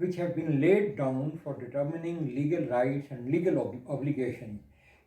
which have been laid down for determining legal rights and legal obligation,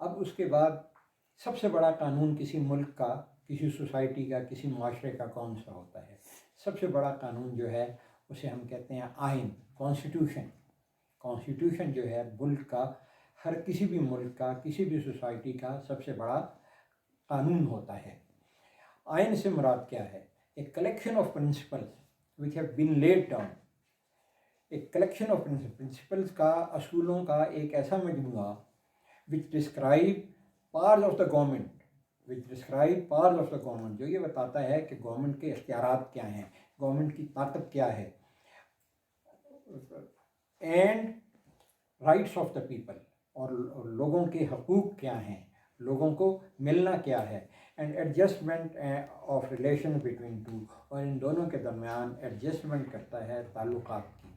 اب اس کے بعد سب سے بڑا قانون کسی ملک کا، کسی سوسائٹی کا، کسی معاشرے کا کون سا ہوتا ہے؟ سب سے بڑا قانون جو ہے اسے ہم کہتے ہیں آئین، کانسٹیٹیوشن۔ کانسٹیٹیوشن جو ہے ملک کا، ہر کسی بھی ملک کا، کسی بھی سوسائٹی کا سب سے بڑا قانون ہوتا ہے۔ آئین سے مراد کیا ہے؟ ایک collection of principles which have been laid down, ایک کلیکشن آف پرنسپلز کا، اصولوں کا ایک ایسا مجموعہ which describe powers of the government، جو یہ بتاتا ہے کہ گورنمنٹ کے اختیارات کیا ہیں، گورنمنٹ کی طاقت کیا ہے، and rights of the people, اور لوگوں کے حقوق کیا ہیں، لوگوں کو ملنا کیا ہے، and adjustment of relation between two, اور ان دونوں کے درمیان ایڈجسٹمنٹ کرتا ہے تعلقات کی۔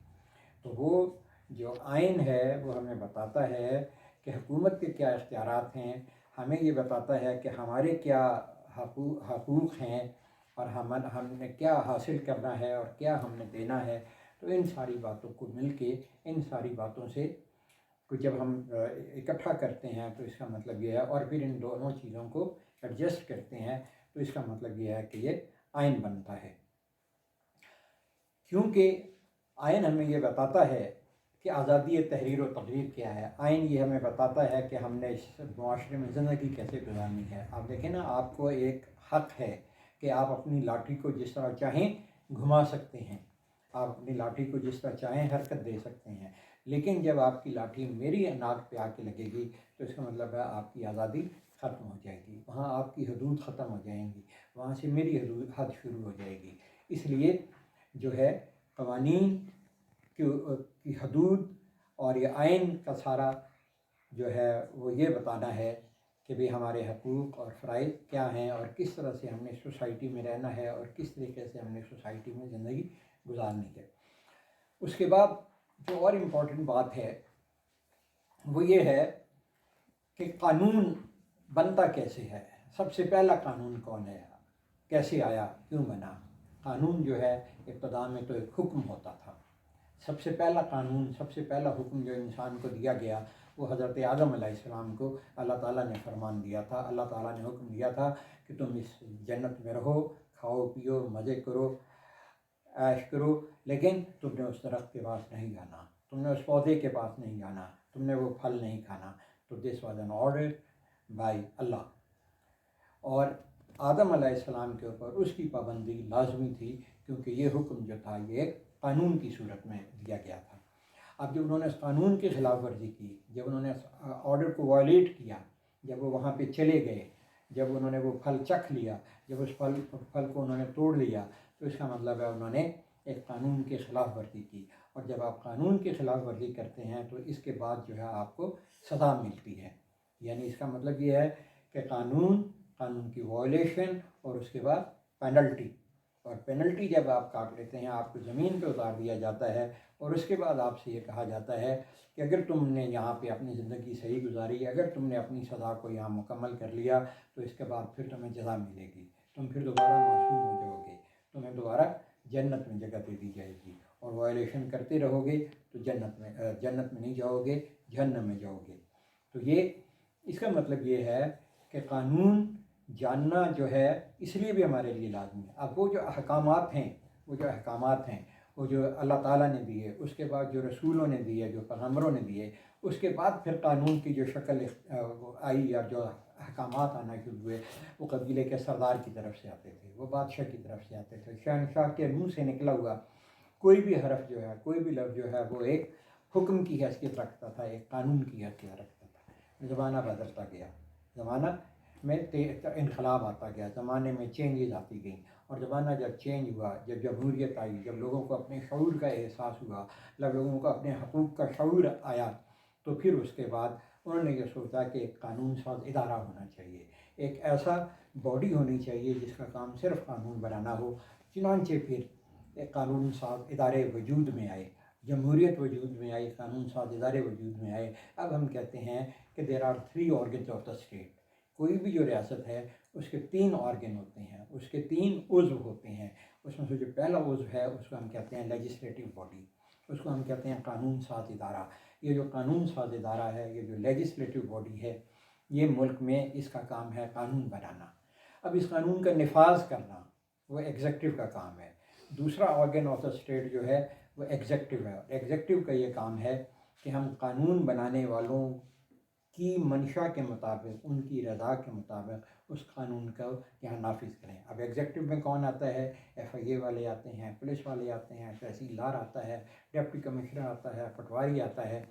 تو وہ جو آئین ہے وہ ہمیں بتاتا ہے کہ حکومت کے کیا اختیارات ہیں، ہمیں یہ بتاتا ہے کہ ہمارے کیا حقوق ہیں، اور ہم نے کیا حاصل کرنا ہے اور کیا ہم نے دینا ہے۔ تو ان ساری باتوں کو مل کے، ان ساری باتوں سے کو جب ہم اکٹھا کرتے ہیں تو اس کا مطلب یہ ہے، اور پھر ان دونوں چیزوں کو ایڈجسٹ کرتے ہیں تو اس کا مطلب یہ ہے کہ یہ آئین بنتا ہے۔ کیونکہ آئین ہمیں یہ بتاتا ہے کہ آزادی تحریر و تقریر کیا ہے، آئین یہ ہمیں بتاتا ہے کہ ہم نے اس معاشرے میں زندگی کیسے گزارنی ہے۔ آپ دیکھیں نا، آپ کو ایک حق ہے کہ آپ اپنی لاٹھی کو جس طرح چاہیں گھما سکتے ہیں، آپ اپنی لاٹھی کو جس طرح چاہیں حرکت دے سکتے ہیں، لیکن جب آپ کی لاٹھی میری ناک پہ آ کے لگے گی تو اس کا مطلب ہے آپ کی آزادی ختم ہو جائے گی، وہاں آپ کی حدود ختم ہو جائیں گی، وہاں سے میری حد شروع ہو جائے گی۔ اس لیے جو ہے قوانین کی حدود اور یہ آئین کا سارا جو ہے وہ یہ بتانا ہے کہ بھی ہمارے حقوق اور فرائض کیا ہیں، اور کس طرح سے ہم نے سوسائٹی میں رہنا ہے، اور کس طریقے سے ہم نے سوسائٹی میں زندگی گزارنی ہے۔ اس کے بعد جو اور امپورٹنٹ بات ہے وہ یہ ہے کہ قانون بنتا کیسے ہے، سب سے پہلا قانون کون ہے، کیسے آیا، کیوں بنا؟ قانون جو ہے ابتدا میں تو ایک حکم ہوتا تھا۔ سب سے پہلا قانون، سب سے پہلا حکم جو انسان کو دیا گیا وہ حضرت آدم علیہ السلام کو اللہ تعالیٰ نے فرمان دیا تھا۔ اللہ تعالیٰ نے حکم دیا تھا کہ تم اس جنت میں رہو، کھاؤ پیو، مزے کرو، عیش کرو، لیکن تم نے اس درخت کے پاس نہیں جانا، تم نے اس پودے کے پاس نہیں جانا، تم نے وہ پھل نہیں کھانا۔ تو this was an order by Allah, اور آدم علیہ السلام کے اوپر اس کی پابندی لازمی تھی، کیونکہ یہ حکم جو تھا یہ ایک قانون کی صورت میں دیا گیا تھا۔ اب جب انہوں نے اس قانون کی خلاف ورزی کی، جب انہوں نے آرڈر کو وائلیٹ کیا، جب وہ وہاں پہ چلے گئے، جب انہوں نے وہ پھل چکھ لیا، جب اس پھل کو انہوں نے توڑ لیا، تو اس کا مطلب ہے انہوں نے ایک قانون کی خلاف ورزی کی، اور جب آپ قانون کی خلاف ورزی کرتے ہیں تو اس کے بعد جو ہے آپ کو سزا ملتی ہے۔ یعنی اس کا مطلب یہ ہے کہ قانون کی وائلیشن، اور اس کے بعد پینلٹی، اور پینلٹی جب آپ کاٹ لیتے ہیں آپ کو زمین پہ اتار دیا جاتا ہے، اور اس کے بعد آپ سے یہ کہا جاتا ہے کہ اگر تم نے یہاں پہ اپنی زندگی صحیح گزاری، اگر تم نے اپنی سزا کو یہاں مکمل کر لیا تو اس کے بعد پھر تمہیں جزا ملے گی، تم پھر دوبارہ معصوم ہو جاؤ گے، تمہیں دوبارہ جنت میں جگہ دے دی جائے گی، اور وائلیشن کرتے رہو گے تو جنت میں نہیں جاؤ گے، جہنم میں جاؤ گے۔ تو یہ اس کا مطلب یہ ہے کہ قانون جاننا جو ہے اس لیے بھی ہمارے لیے لازمی ہے۔ اب وہ جو احکامات ہیں وہ جو اللہ تعالیٰ نے دیے، اس کے بعد جو رسولوں نے دیے، جو پیغمبروں نے دیے، اس کے بعد پھر قانون کی جو شکل آئی یا جو احکامات آنا شروع ہوئے، وہ قبیلے کے سردار کی طرف سے آتے تھے، وہ بادشاہ کی طرف سے آتے تھے، شہنشاہ کے منہ سے نکلا ہوا کوئی بھی حرف جو ہے، کوئی بھی لفظ جو ہے وہ ایک حکم کی حیثیت رکھتا تھا، ایک قانون کی حیثیت رکھتا تھا۔ زمانہ بدلتا گیا، زمانہ میں انقلاب آتا گیا، زمانے میں چینجز آتی گئیں، اور زمانہ جب چینج ہوا، جب جمہوریت آئی، جب لوگوں کو اپنے شعور کا احساس ہوا، جب لوگوں کو اپنے حقوق کا شعور آیا، تو پھر اس کے بعد انہوں نے یہ سوچا کہ ایک قانون ساز ادارہ ہونا چاہیے، ایک ایسا باڈی ہونی چاہیے جس کا کام صرف قانون بنانا ہو۔ چنانچہ پھر ایک قانون ساز ادارے وجود میں آئے، جمہوریت وجود میں آئی، قانون ساز ادارے وجود میں آئے۔ اب ہم کہتے ہیں کہ there are 3 organs of the state. کوئی بھی جو ریاست ہے اس کے 3 آرگن ہوتے ہیں، اس کے 3 عضو ہوتے ہیں۔ اس میں سے جو پہلا عضو ہے اس کو ہم کہتے ہیں لیجسلیٹو باڈی، اس کو ہم کہتے ہیں قانون ساز ادارہ۔ یہ جو قانون ساز ادارہ ہے، یہ جو لیجسلیٹو باڈی ہے، یہ ملک میں اس کا کام ہے قانون بنانا. اب اس قانون کا نفاذ کرنا وہ ایگزیکٹو کا کام ہے. دوسرا آرگن آف دا اسٹیٹ جو ہے وہ ایگزیکٹو ہے. ایگزیکٹو کا یہ کام ہے کہ ہم قانون بنانے والوں کی منشا کے مطابق، ان کی رضا کے مطابق اس قانون کو یہاں نافذ کریں. اب ایگزیکٹو میں کون آتا ہے؟ ایف آئی اے والے آتے ہیں، پولیس والے آتے ہیں، تحصیلدار آتا ہے، ڈپٹی کمشنر آتا ہے، پٹواری آتا ہے.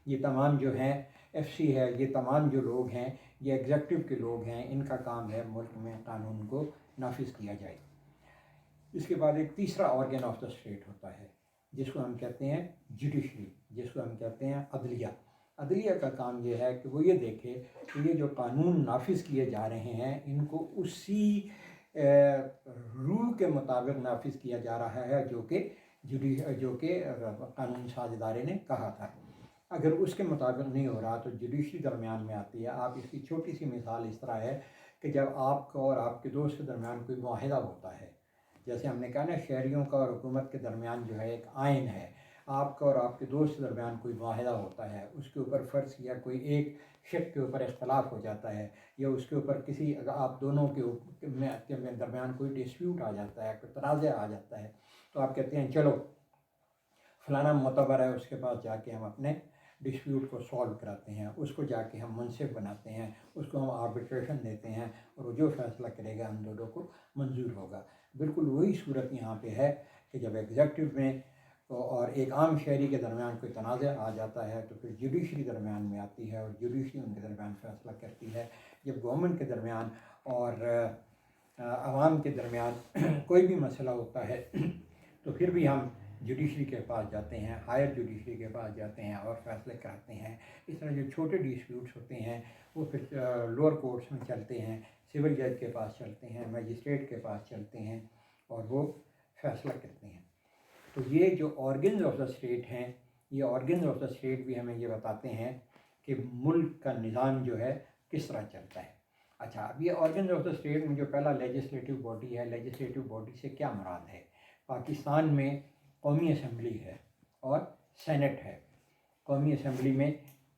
یہ تمام جو ہیں، ایف سی ہے، یہ تمام جو لوگ ہیں یہ ایگزیکٹو کے لوگ ہیں. ان کا کام ہے ملک میں قانون کو نافذ کیا جائے. اس کے بعد ایک تیسرا آرگن آف دا اسٹیٹ ہوتا ہے جس کو ہم کہتے ہیں جوڈیشری، جس کو ہم کہتے ہیں عدلیہ. عدلیہ کا کام یہ ہے کہ وہ یہ دیکھے کہ یہ جو قانون نافذ کیے جا رہے ہیں ان کو اسی رول کے مطابق نافذ کیا جا رہا ہے جو کہ قانون ساز ادارے نے کہا تھا. اگر اس کے مطابق نہیں ہو رہا تو جوڈیشری درمیان میں آتی ہے. آپ اس کی چھوٹی سی مثال اس طرح ہے کہ جب آپ کا اور آپ کے دوست کے درمیان کوئی معاہدہ ہوتا ہے، جیسے ہم نے کہا نا شہریوں کا اور حکومت کے درمیان جو ہے ایک آئین ہے، آپ کا اور آپ کے دوست کے درمیان کوئی معاہدہ ہوتا ہے، اس کے اوپر فرض کیا کوئی ایک شق کے اوپر اختلاف ہو جاتا ہے یا اس کے اوپر کسی آپ دونوں کے درمیان کوئی ڈسپیوٹ آ جاتا ہے، کوئی تنازع آ جاتا ہے، تو آپ کہتے ہیں چلو فلانا معتبر ہے، اس کے پاس جا کے ہم اپنے ڈسپیوٹ کو سالو کراتے ہیں، اس کو جا کے ہم منصف بناتے ہیں، اس کو ہم آربیٹریشن دیتے ہیں اور وہ جو فیصلہ کرے گا ہم دونوں کو منظور ہوگا. بالکل وہی صورت یہاں پہ ہے کہ جب ایگزیکٹو میں اور ایک عام شہری کے درمیان کوئی تنازع آ جاتا ہے تو پھر جوڈیشری درمیان میں آتی ہے اور جوڈیشری ان کے درمیان فیصلہ کرتی ہے. جب گورنمنٹ کے درمیان اور عوام کے درمیان کوئی بھی مسئلہ ہوتا ہے تو پھر بھی ہم جوڈیشری کے پاس جاتے ہیں، ہائر جوڈیشری کے پاس جاتے ہیں اور فیصلے کراتے ہیں. اس طرح جو چھوٹے ڈسپیوٹس ہوتے ہیں وہ پھر لوور کورٹس میں چلتے ہیں، سول جج کے پاس چلتے ہیں، مجسٹریٹ کے پاس چلتے ہیں اور وہ فیصلہ کرتے ہیں. تو یہ جو آرگنز آف دا اسٹیٹ ہیں، یہ آرگنز آف دا اسٹیٹ بھی ہمیں یہ بتاتے ہیں کہ ملک کا نظام جو ہے کس طرح چلتا ہے. اچھا، اب یہ آرگنز آف دا اسٹیٹ میں جو پہلا لیجسلیٹو باڈی ہے، لیجسلیٹو باڈی سے کیا مراد ہے؟ پاکستان میں قومی اسمبلی ہے اور سینٹ ہے. قومی اسمبلی میں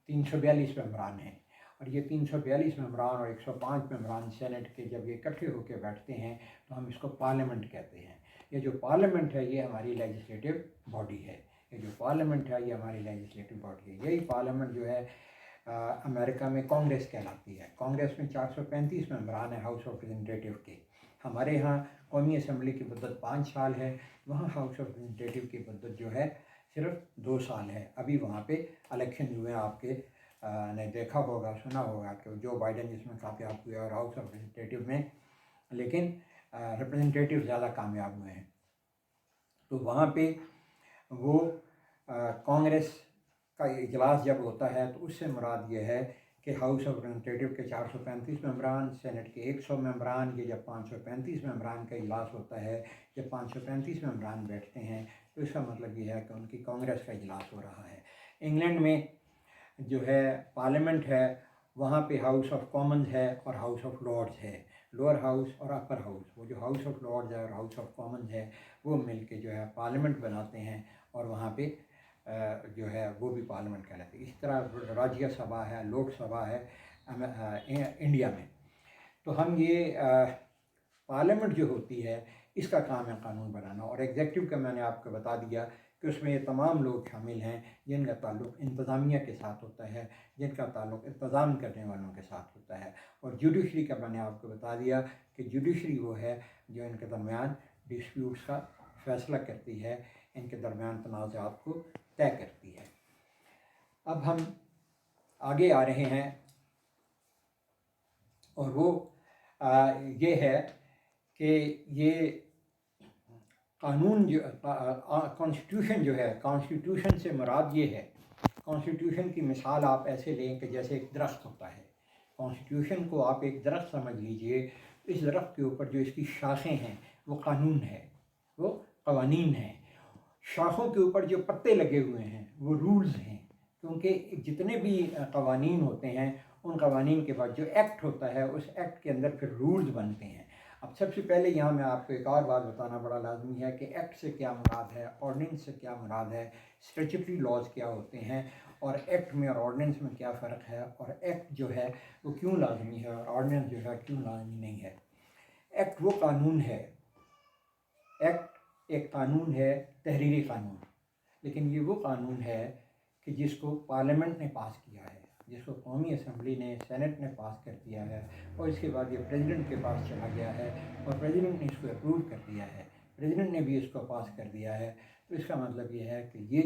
342 ممبران ہیں اور یہ 342 ممبران اور 105 ممبران سینٹ کے جب یہ اکٹھے ہو کے بیٹھتے ہیں تو ہم اس کو پارلیمنٹ کہتے ہیں. یہ جو پارلیمنٹ ہے یہ ہماری لیجسلیٹو باڈی ہے. یہ جو پارلیمنٹ ہے یہ ہماری لیجسلیٹو باڈی ہے. یہی پارلیمنٹ جو ہے امریکہ میں کانگریس کہلاتی ہے. کانگریس میں 435 ممبران ہیں ہاؤس آف ریپرزنٹیٹیو کے. ہمارے ہاں قومی اسمبلی کی مدت 5 سال ہے، وہاں ہاؤس آف ریپرزنٹیٹیو کی مدت جو ہے صرف 2 سال ہے. ابھی وہاں پہ الیکشن ہوئے، آپ کے نے دیکھا ہوگا، سنا ہوگا کہ جو بائیڈن جس میں کامیاب ہوئے اور ہاؤس آف ریپرزنٹیٹیو میں، لیکن ریپرزنٹیٹیو زیادہ کامیاب ہوئے ہیں. تو وہاں پہ وہ کانگریس کا اجلاس جب ہوتا ہے تو اس سے مراد یہ ہے کہ ہاؤس آف ریپرزنٹیٹیو کے 435 ممبران، سینٹ کے 100 ممبران، یہ جب 535 ممبران کا اجلاس ہوتا ہے، جب 535 ممبران بیٹھتے ہیں تو اس کا مطلب یہ ہے کہ ان کی کانگریس کا اجلاس ہو رہا ہے. انگلینڈ میں جو ہے پارلیمنٹ ہے، وہاں پہ ہاؤس آف کامنز ہے اور ہاؤس آف لارڈز ہے. لوور ہاؤس اور اپر ہاؤس، وہ جو ہاؤس آف لارڈز ہے اور ہاؤس آف کامنز ہے وہ مل کے جو ہے پارلیمنٹ بناتے ہیں اور وہاں پہ جو ہے وہ بھی پارلیمنٹ کہلاتے ہیں. اس طرح راجیہ سبھا ہے، لوک سبھا ہے انڈیا میں. تو ہم یہ پارلیمنٹ جو ہوتی ہے اس کا کام ہے قانون بنانا. اور ایگزیکٹو کا میں نے آپ کو بتا دیا کہ اس میں یہ تمام لوگ شامل ہیں جن کا تعلق انتظامیہ کے ساتھ ہوتا ہے، جن کا تعلق انتظام کرنے والوں کے ساتھ ہوتا ہے. اور جوڈیشری کا میں نے آپ کو بتا دیا کہ جوڈیشری وہ ہے جو ان کے درمیان ڈسپیوٹس کا فیصلہ کرتی ہے، ان کے درمیان تنازعات کو طے کرتی ہے. اب ہم آگے آ رہے ہیں اور وہ یہ ہے کہ یہ قانون جو کانسٹیٹیوشن جو ہے، کانسٹیٹیوشن سے مراد یہ ہے، کانسٹیٹیوشن کی مثال آپ ایسے لیں کہ جیسے ایک درخت ہوتا ہے. کانسٹیٹیوشن کو آپ ایک درخت سمجھ لیجئے. اس درخت کے اوپر جو اس کی شاخیں ہیں وہ قانون ہے، وہ قوانین ہیں. شاخوں کے اوپر جو پتے لگے ہوئے ہیں وہ رولز ہیں، کیونکہ جتنے بھی قوانین ہوتے ہیں ان قوانین کے بعد جو ایکٹ ہوتا ہے اس ایکٹ کے اندر پھر رولز بنتے ہیں. اب سب سے پہلے یہاں میں آپ کو ایک اور بات بتانا بڑا لازمی ہے کہ ایکٹ سے کیا مراد ہے، آرڈیننس سے کیا مراد ہے، اسٹیچوٹری لاز کیا ہوتے ہیں اور ایکٹ میں اور آرڈیننس میں کیا فرق ہے، اور ایکٹ جو ہے وہ کیوں لازمی ہے اور آرڈیننس جو ہے کیوں لازمی نہیں ہے۔ ایکٹ وہ قانون ہے، ایکٹ ایک قانون ہے، تحریری قانون، لیکن یہ وہ قانون ہے کہ جس کو پارلیمنٹ نے پاس کیا ہے، جس کو قومی اسمبلی نے، سینٹ نے پاس کر دیا ہے، اور اس کے بعد یہ پریزیڈنٹ کے پاس چلا گیا ہے اور پریزیڈنٹ نے اس کو اپروو کر دیا ہے، پریزیڈنٹ نے بھی اس کو پاس کر دیا ہے۔ تو اس کا مطلب یہ ہے کہ یہ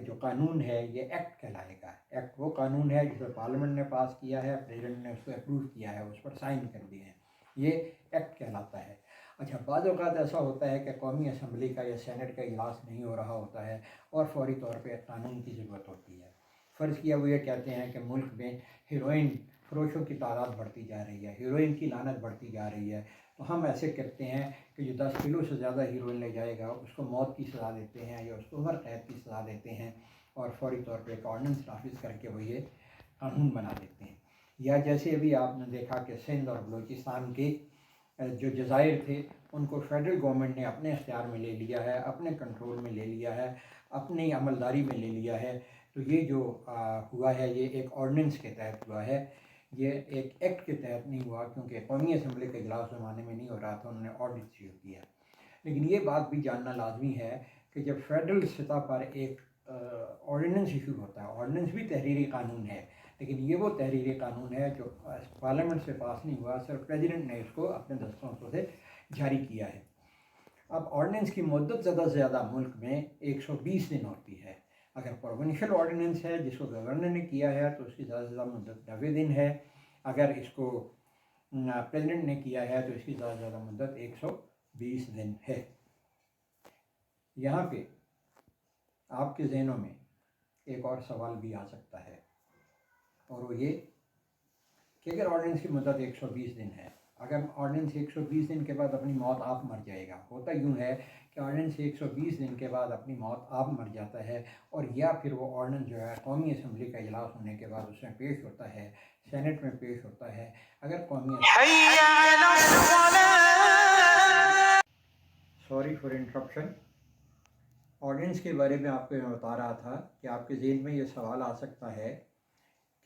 جو قانون ہے یہ ایکٹ کہلائے گا۔ ایکٹ وہ قانون ہے جس کو پارلیمنٹ نے پاس کیا ہے، پریزیڈنٹ نے اس کو اپروو کیا ہے، اس پر سائن کر دیے ہیں، یہ ایکٹ کہلاتا ہے۔ اچھا، بعض اوقات ایسا ہوتا ہے کہ قومی اسمبلی کا یا سینٹ کا اجلاس نہیں ہو رہا ہوتا ہے اور فوری طور پہ قانون کی ضرورت ہوتی ہے۔ فرض کیا وہ یہ کہتے ہیں کہ ملک میں ہیروئن فروشوں کی تعداد بڑھتی جا رہی ہے، ہیروئن کی لعنت بڑھتی جا رہی ہے، تو ہم ایسے کرتے ہیں کہ جو 10 کلو سے زیادہ ہیروئن لے جائے گا اس کو موت کی سزا دیتے ہیں یا اس کو عمر قید کی سزا دیتے ہیں، اور فوری طور پہ ایک آرڈیننس نافذ کر کے وہ یہ قانون بنا دیتے ہیں۔ یا جیسے ابھی آپ نے دیکھا کہ سندھ اور بلوچستان کے جو جزائر تھے ان کو فیڈرل گورنمنٹ نے اپنے اختیار میں لے لیا ہے، اپنے کنٹرول میں لے لیا ہے، اپنی عملداری میں لے لیا ہے۔ تو یہ جو ہوا ہے یہ ایک آرڈیننس کے تحت ہوا ہے، یہ ایک ایکٹ کے تحت نہیں ہوا، کیونکہ قومی اسمبلی کا اجلاس زمانے میں نہیں ہو رہا تھا، انہوں نے آرڈیننس ایشو کیا۔ لیکن یہ بات بھی جاننا لازمی ہے کہ جب فیڈرل سطح پر ایک آرڈیننس ایشو ہوتا ہے، آرڈیننس بھی تحریری قانون ہے، لیکن یہ وہ تحریری قانون ہے جو پارلیمنٹ سے پاس نہیں ہوا، صرف پریزیڈنٹ نے اس کو اپنے دستخطوں سے جاری کیا ہے۔ اب آرڈیننس کی مدت زیادہ سے زیادہ ملک میں 120 دن ہوتی ہے۔ اگر پروونشل آرڈیننس ہے جس کو گورنر نے کیا ہے تو اس کی زیادہ سے زیادہ مدت 90 دن ہے، اگر اس کو پریزیڈنٹ نے کیا ہے تو اس کی زیادہ سے زیادہ مدت 120 دن ہے۔ یہاں پہ آپ کے ذہنوں میں ایک اور سوال بھی آ سکتا ہے، اور وہ یہ کہ اگر آرڈیننس کی مدت 120 دن ہے، اگر آرڈیننس 120 دن کے بعد اپنی موت آپ مر جائے گا، ہوتا یوں ہے کہ آرڈیننس 120 دن کے بعد اپنی موت آپ مر جاتا ہے، اور یا پھر وہ آرڈیننس جو ہے قومی اسمبلی کا اجلاس ہونے کے بعد اس میں پیش ہوتا ہے، سینٹ میں پیش ہوتا ہے۔ اگر سوری فار انٹرپشن، آرڈیننس کے بارے میں آپ کو میں بتا رہا تھا کہ آپ کے ذہن میں یہ سوال آ سکتا ہے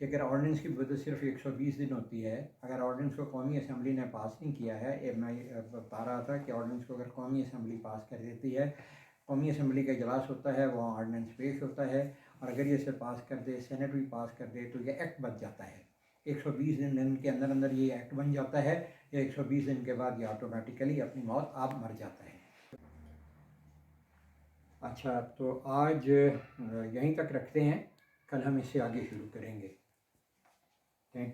کہ اگر آرڈیننس کی مدت صرف 120 دن ہوتی ہے، اگر آرڈیننس کو قومی اسمبلی نے پاس نہیں کیا ہے، میں بتا رہا تھا کہ آرڈیننس کو اگر قومی اسمبلی پاس کر دیتی ہے، قومی اسمبلی کا اجلاس ہوتا ہے، وہاں آرڈیننس پیش ہوتا ہے، اور اگر یہ اسے پاس کر دے، سینٹ بھی پاس کر دے، تو یہ ایکٹ بن جاتا ہے۔ 120 دن کے اندر اندر یہ ایکٹ بن جاتا ہے، یا 120 دن کے بعد یہ آٹومیٹیکلی اپنی موت آپ مر جاتا ہے۔ اچھا، تو آج یہیں تک رکھتے ہیں، کل ہم اس سے آگے شروع کریں گے۔ Thank you.